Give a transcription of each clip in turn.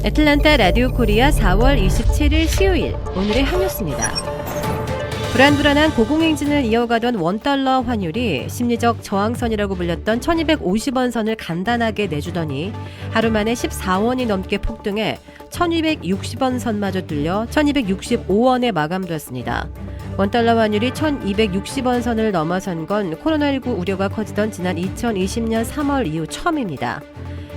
애틀란타 라디오 코리아 4월 27일 수요일 오늘의 한뉴스입니다. 불안불안한 고공행진을 이어가던 원달러 환율이 심리적 저항선이라고 불렸던 1250원 선을 간단하게 내주더니 하루 만에 14원이 넘게 폭등해 1260원 선마저 뚫려 1265원에 마감되었습니다. 원달러 환율이 1260원 선을 넘어선 건 코로나19 우려가 커지던 지난 2020년 3월 이후 처음입니다.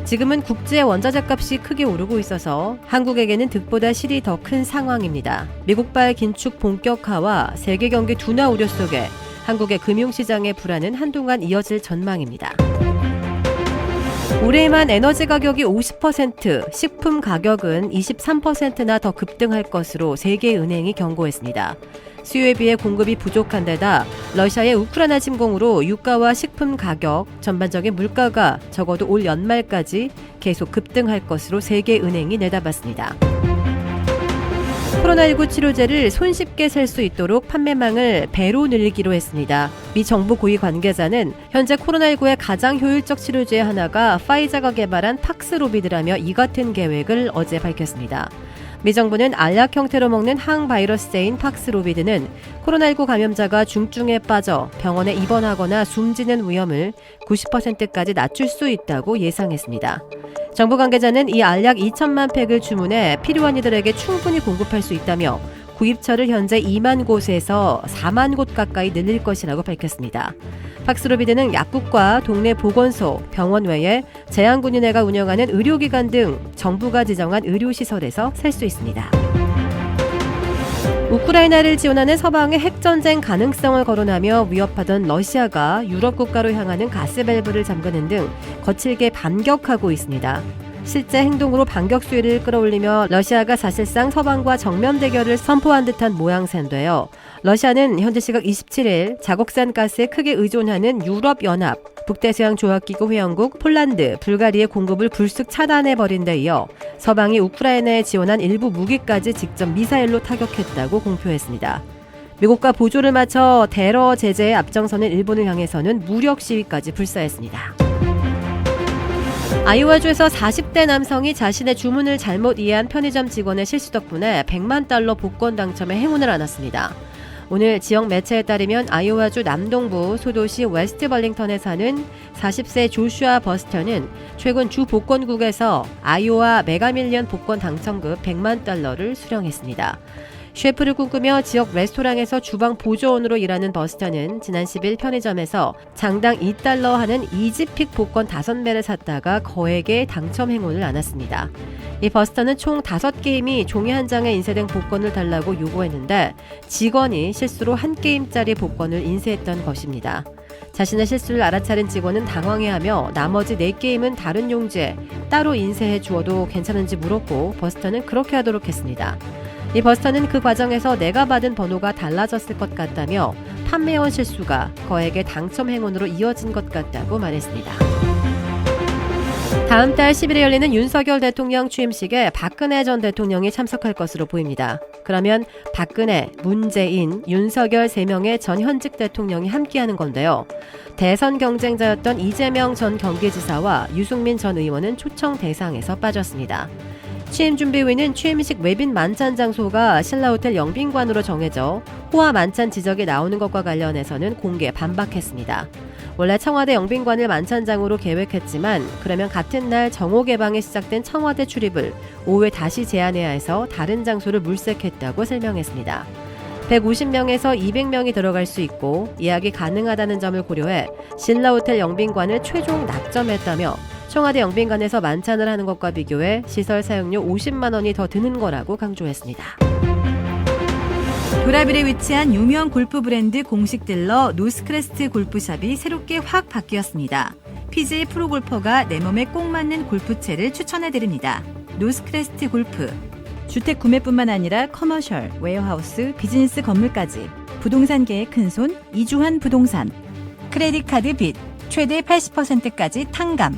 지금은 국제 원자재 값이 크게 오르고 있어서 한국에게는 득보다 실이 더 큰 상황입니다. 미국발 긴축 본격화와 세계 경기 둔화 우려 속에 한국의 금융시장의 불안은 한동안 이어질 전망입니다. 올해만 에너지 가격이 50%, 식품 가격은 23%나 더 급등할 것으로 세계은행이 경고했습니다. 수요에 비해 공급이 부족한 데다 러시아의 우크라이나 침공으로 유가와 식품 가격, 전반적인 물가가 적어도 올 연말까지 계속 급등할 것으로 세계은행이 내다봤습니다. 코로나19 치료제를 손쉽게 살 수 있도록 판매망을 배로 늘리기로 했습니다. 미 정부 고위 관계자는 현재 코로나19의 가장 효율적 치료 중 하나가 파이자가 개발한 팍스로비드라며 이 같은 계획을 어제 밝혔습니다. 미 정부는 알약 형태로 먹는 항바이러스제인 팍스로비드는 코로나19 감염자가 중증에 빠져 병원에 입원하거나 숨지는 위험을 90%까지 낮출 수 있다고 예상했습니다. 정부 관계자는 이 알약 2천만 팩을 주문해 필요한 이들에게 충분히 공급할 수 있다며 구입처를 현재 2만 곳에서 4만 곳 가까이 늘릴 것이라고 밝혔습니다. 팍스로비드는 약국과 동네 보건소, 병원 외에 제한군인회가 운영하는 의료기관 등 정부가 지정한 의료시설에서 살 수 있습니다. 우크라이나를 지원하는 서방의 핵전쟁 가능성을 거론하며 위협하던 러시아가 유럽 국가로 향하는 가스밸브를 잠그는 등 거칠게 반격하고 있습니다. 실제 행동으로 반격 수위를 끌어올리며 러시아가 사실상 서방과 정면 대결을 선포한 듯한 모양새인데요. 러시아는 현지 시각 27일 자국산 가스에 크게 의존하는 유럽연합, 북대서양조약기구 회원국 폴란드, 불가리아의 공급을 불쑥 차단해버린 데 이어 서방이 우크라이나에 지원한 일부 무기까지 직접 미사일로 타격했다고 공표했습니다. 미국과 보조를 맞춰 테러 제재에 앞장서는 일본을 향해서는 무력 시위까지 불사했습니다. 아이오와주에서 40대 남성이 자신의 주문을 잘못 이해한 편의점 직원의 실수 덕분에 100만 달러 복권 당첨에 행운을 안았습니다. 오늘 지역 매체에 따르면 아이오와주 남동부 소도시 웨스트 벌링턴에 사는 40세 조슈아 버스터는 최근 주 복권국에서 아이오와 메가밀리언 복권 당첨금 100만 달러를 수령했습니다. 셰프를 꿈꾸며 지역 레스토랑에서 주방 보조원으로 일하는 버스터는 지난 10일 편의점에서 장당 2달러 하는 이지픽 복권 5매를 샀다가 거액의 당첨 행운을 안았습니다. 이 버스터는 총 5게임이 종이 한 장에 인쇄된 복권을 달라고 요구했는데 직원이 실수로 1게임짜리 복권을 인쇄했던 것입니다. 자신의 실수를 알아차린 직원은 당황해하며 나머지 4게임은 다른 용지에 따로 인쇄해 주어도 괜찮은지 물었고 버스터는 그렇게 하도록 했습니다. 이 버스터는 그 과정에서 내가 받은 번호가 달라졌을 것 같다며 판매원 실수가 거액의 당첨 행운으로 이어진 것 같다고 말했습니다. 다음 달 10일에 열리는 윤석열 대통령 취임식에 박근혜 전 대통령이 참석할 것으로 보입니다. 그러면 박근혜, 문재인, 윤석열 3명의 전 현직 대통령이 함께하는 건데요. 대선 경쟁자였던 이재명 전 경기지사와 유승민 전 의원은 초청 대상에서 빠졌습니다. 취임준비위는 취임식 외빈 만찬 장소가 신라호텔 영빈관으로 정해져 호화 만찬 지적이 나오는 것과 관련해서는 공개 반박했습니다. 원래 청와대 영빈관을 만찬장으로 계획했지만 그러면 같은 날 정오 개방이 시작된 청와대 출입을 오후에 다시 제한해야 해서 다른 장소를 물색했다고 설명했습니다. 150명에서 200명이 들어갈 수 있고 예약이 가능하다는 점을 고려해 신라호텔 영빈관을 최종 낙점했다며 청와대 영빈관에서 만찬을 하는 것과 비교해 시설 사용료 50만 원이 더 드는 거라고 강조했습니다. 도라빌에 위치한 유명 골프 브랜드 공식 딜러 노스크레스트 골프샵이 새롭게 확 바뀌었습니다. PGA 프로골퍼가 내 몸에 꼭 맞는 골프채를 추천해드립니다. 노스크레스트 골프. 주택 구매뿐만 아니라 커머셜, 웨어하우스, 비즈니스 건물까지 부동산계의 큰손 이주환 부동산. 크레딧 카드 빚 최대 80%까지 탕감.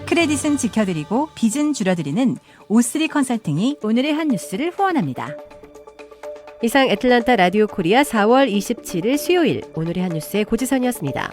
크레딧은 지켜드리고 빚은 줄여드리는 O3 컨설팅이 오늘의 한 뉴스를 후원합니다. 이상 애틀란타 라디오 코리아 4월 27일 수요일 오늘의 한 뉴스의 고지선이었습니다.